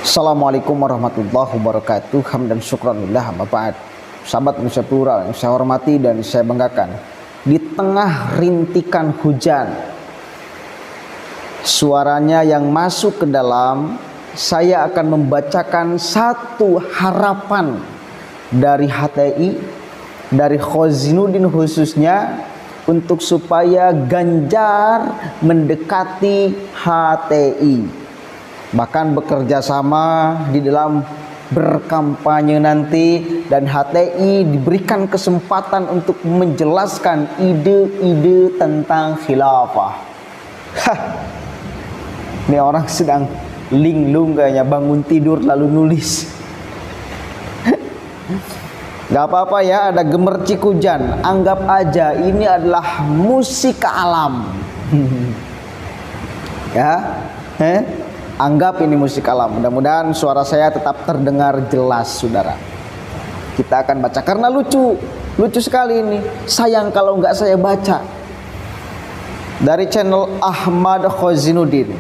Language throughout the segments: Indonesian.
Assalamualaikum warahmatullahi wabarakatuh. Hamdan syukranillah, amma ba'd. Sahabat Indonesia Plural yang saya hormati dan saya banggakan, di tengah rintikan hujan, suaranya yang masuk ke dalam, saya akan membacakan satu harapan dari HTI, dari Khozinuddin khususnya, untuk supaya Ganjar mendekati HTI, bahkan bekerja sama di dalam berkampanye nanti, dan HTI diberikan kesempatan untuk menjelaskan ide-ide tentang khilafah. Ini orang sedang linglung kayaknya, bangun tidur lalu nulis. Gak apa-apa ya, ada gemercik hujan, anggap aja ini adalah musik alam. Ya, anggap ini musik alam. Mudah-mudahan suara saya tetap terdengar jelas, saudara. Kita akan baca karena lucu sekali ini. Sayang kalau nggak saya baca. Dari channel Ahmad Khozinuddin,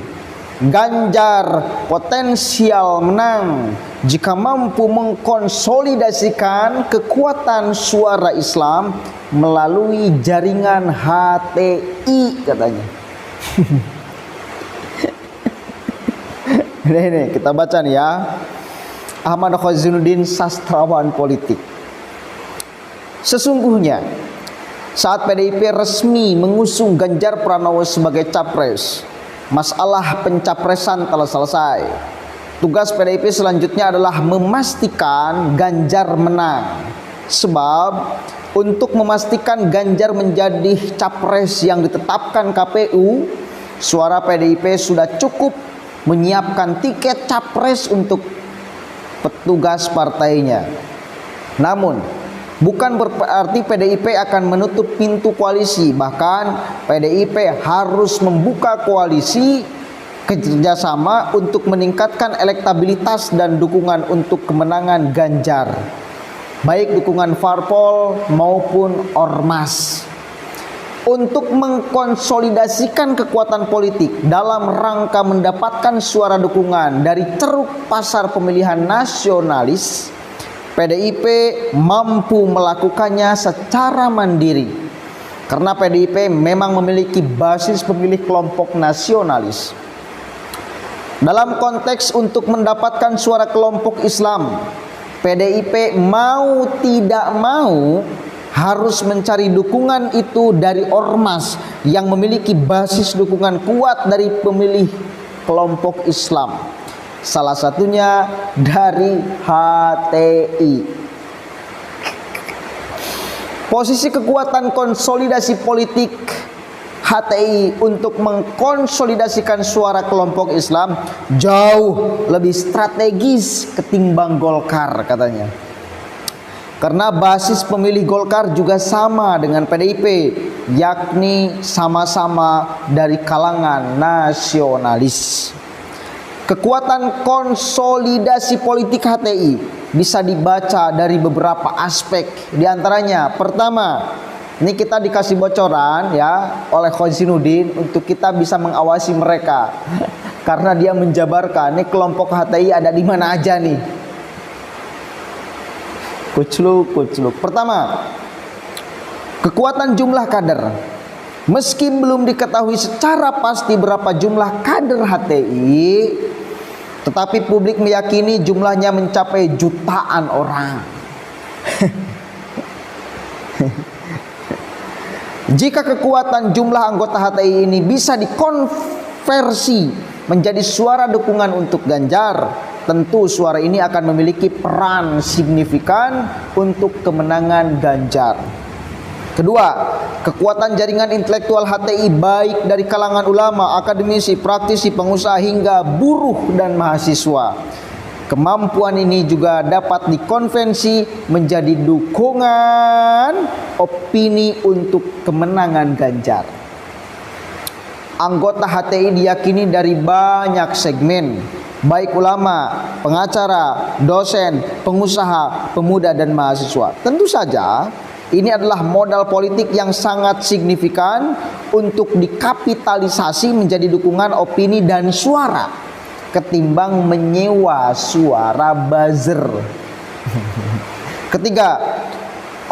Ganjar potensial menang jika mampu mengkonsolidasikan kekuatan suara Islam melalui jaringan HTI, katanya. Ini kita baca nih ya. Ahmad Khozinuddin, sastrawan politik. Sesungguhnya saat PDIP resmi mengusung Ganjar Pranowo sebagai capres, masalah pencapresan telah selesai. Tugas PDIP selanjutnya adalah memastikan Ganjar menang. Sebab untuk memastikan Ganjar menjadi capres yang ditetapkan KPU, suara PDIP sudah cukup menyiapkan tiket capres untuk petugas partainya. Namun bukan berarti PDIP akan menutup pintu koalisi. Bahkan PDIP harus membuka koalisi kerjasama untuk meningkatkan elektabilitas dan dukungan untuk kemenangan Ganjar, baik dukungan parpol maupun ormas. Untuk mengkonsolidasikan kekuatan politik dalam rangka mendapatkan suara dukungan dari ceruk pasar pemilihan nasionalis, PDIP mampu melakukannya secara mandiri. Karena PDIP memang memiliki basis pemilih kelompok nasionalis. Dalam konteks untuk mendapatkan suara kelompok Islam, PDIP mau tidak mau harus mencari dukungan itu dari ormas yang memiliki basis dukungan kuat dari pemilih kelompok Islam. Salah satunya dari HTI. Posisi kekuatan konsolidasi politik HTI untuk mengkonsolidasikan suara kelompok Islam jauh lebih strategis ketimbang Golkar, katanya. Karena basis pemilih Golkar juga sama dengan PDIP, yakni sama-sama dari kalangan nasionalis. Kekuatan konsolidasi politik HTI bisa dibaca dari beberapa aspek. Di antaranya, pertama, ini kita dikasih bocoran ya oleh Khozinuddin untuk kita bisa mengawasi mereka. Karena dia menjabarkan nih kelompok HTI ada di mana aja nih. Kucluk. Pertama, kekuatan jumlah kader. Meski belum diketahui secara pasti berapa jumlah kader HTI, tetapi publik meyakini jumlahnya mencapai jutaan orang. Jika kekuatan jumlah anggota HTI ini bisa dikonversi menjadi suara dukungan untuk Ganjar, tentu suara ini akan memiliki peran signifikan untuk kemenangan Ganjar. Kedua, kekuatan jaringan intelektual HTI baik dari kalangan ulama, akademisi, praktisi, pengusaha hingga buruh dan mahasiswa. Kemampuan ini juga dapat dikonvensi menjadi dukungan opini untuk kemenangan Ganjar. Anggota HTI diyakini dari banyak segmen, baik ulama, pengacara, dosen, pengusaha, pemuda, dan mahasiswa. Tentu saja ini adalah modal politik yang sangat signifikan untuk dikapitalisasi menjadi dukungan opini dan suara. ketimbang menyewa suara buzzer. Ketiga,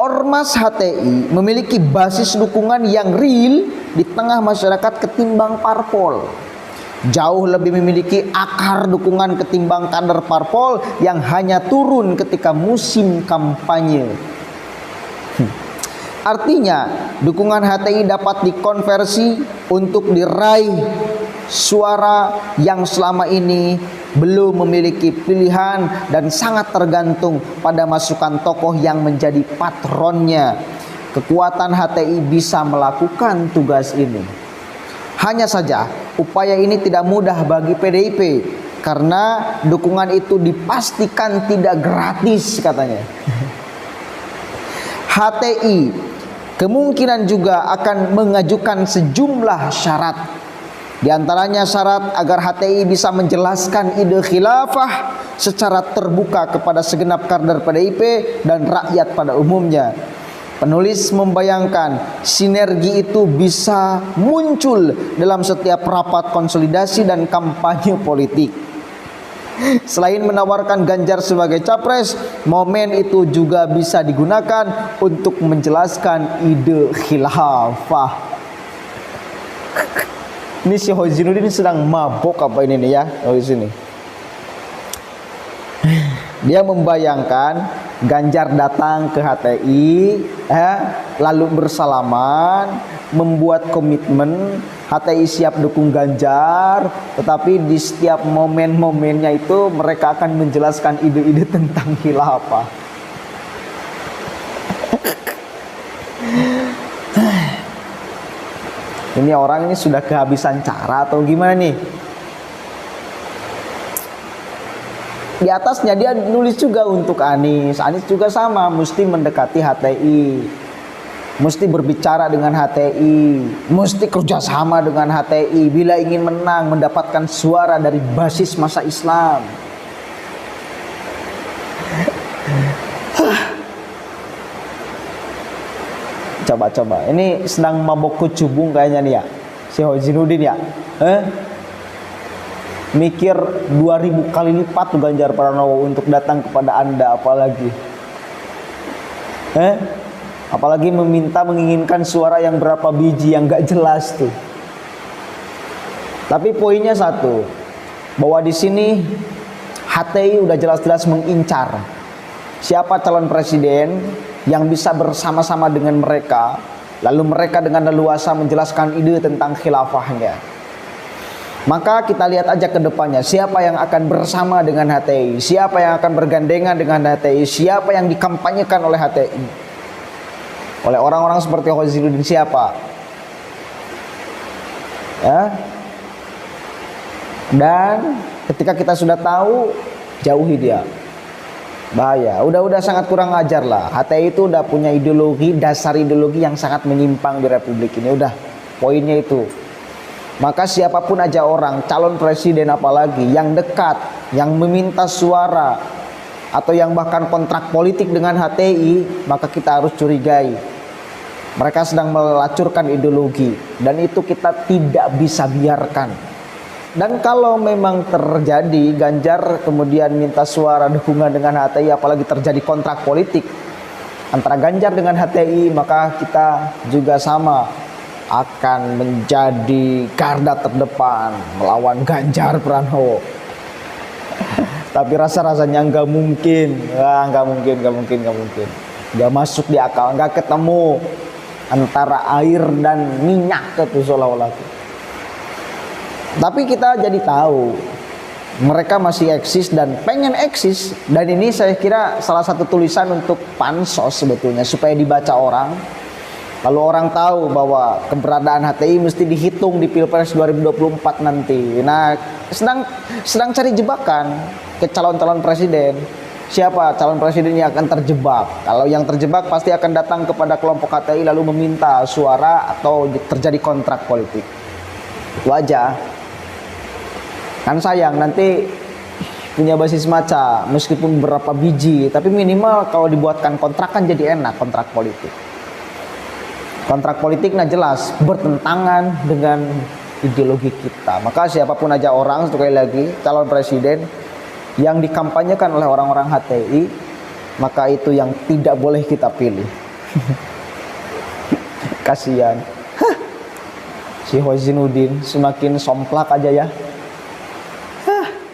Ormas HTI memiliki basis dukungan yang real di tengah masyarakat ketimbang parpol. Jauh lebih memiliki akar dukungan ketimbang kader parpol yang hanya turun ketika musim kampanye. Artinya, dukungan HTI dapat dikonversi untuk diraih suara yang selama ini belum memiliki pilihan dan sangat tergantung pada masukan tokoh yang menjadi patronnya. Kekuatan HTI bisa melakukan tugas ini. Hanya saja, upaya ini tidak mudah bagi PDIP karena dukungan itu dipastikan tidak gratis katanya. HTI kemungkinan juga akan mengajukan sejumlah syarat. Di antaranya syarat agar HTI bisa menjelaskan ide khilafah secara terbuka kepada segenap kader PDIP dan rakyat pada umumnya. Penulis membayangkan sinergi itu bisa muncul dalam setiap rapat konsolidasi dan kampanye politik. Selain menawarkan Ganjar sebagai capres, momen itu juga bisa digunakan untuk menjelaskan ide khilafah. Ini si Hozinuddin sedang mabok apa ini nih ya? Oh di sini. Dia membayangkan Ganjar datang ke HTI, lalu bersalaman, membuat komitmen HTI siap dukung Ganjar, tetapi di setiap momen-momennya itu mereka akan menjelaskan ide-ide tentang khilafah. Ini orang ini sudah kehabisan cara atau gimana nih? Di atasnya dia nulis juga untuk Anies. Anies juga sama, mesti mendekati HTI, mesti berbicara dengan HTI, mesti kerjasama dengan HTI bila ingin menang, mendapatkan suara dari basis massa Islam. Coba-coba, ini sedang mabok kecubung kayaknya nih ya, si Hozinuddin ya. Mikir 2000 kali lipat tuh Ganjar Pranowo untuk datang kepada Anda, apalagi apalagi menginginkan suara yang berapa biji yang gak jelas tuh. Tapi poinnya satu, bahwa di sini HTI udah jelas-jelas mengincar siapa calon presiden yang bisa bersama-sama dengan mereka, lalu mereka dengan leluasa menjelaskan ide tentang khilafahnya. Maka kita lihat aja ke depannya, siapa yang akan bersama dengan HTI, siapa yang akan bergandengan dengan HTI, siapa yang dikampanyekan oleh HTI, oleh orang-orang seperti Hozinuddin siapa, ya. Dan ketika kita sudah tahu, jauhi dia, bahaya. Udah sangat kurang ajar lah. HTI itu udah punya ideologi, dasar ideologi yang sangat menyimpang di Republik ini. Udah, poinnya itu. Maka siapapun aja orang, calon presiden apalagi, yang dekat, yang meminta suara, atau yang bahkan kontrak politik dengan HTI, maka kita harus curigai. Mereka sedang melacurkan ideologi, dan itu kita tidak bisa biarkan. Dan kalau memang terjadi Ganjar kemudian minta suara dukungan dengan HTI, apalagi terjadi kontrak politik antara Ganjar dengan HTI, maka kita juga sama akan menjadi garda terdepan melawan Ganjar Pranowo. Tapi rasa-rasanya nggak mungkin, nggak mungkin. Nggak masuk di akal, nggak ketemu antara air dan minyak itu seolah-olah. Tapi kita jadi tahu mereka masih eksis dan pengen eksis. Dan ini saya kira salah satu tulisan untuk pansos sebetulnya, supaya dibaca orang. Lalu orang tahu bahwa keberadaan HTI mesti dihitung di Pilpres 2024 nanti. Nah, sedang cari jebakan ke calon-calon presiden. Siapa calon presiden yang akan terjebak? Kalau yang terjebak pasti akan datang kepada kelompok HTI lalu meminta suara atau terjadi kontrak politik. Itu aja. Kan sayang nanti punya basis massa meskipun berapa biji, tapi minimal kalau dibuatkan kontrak kan jadi enak, kontrak politik. Kontrak politik nah jelas bertentangan dengan ideologi kita. Maka siapapun aja orang, sekali lagi, calon presiden yang dikampanyekan oleh orang-orang HTI, maka itu yang tidak boleh kita pilih. Kasihan. Si Hozinuddin semakin somplak aja ya.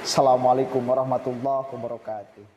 Assalamualaikum warahmatullahi wabarakatuh.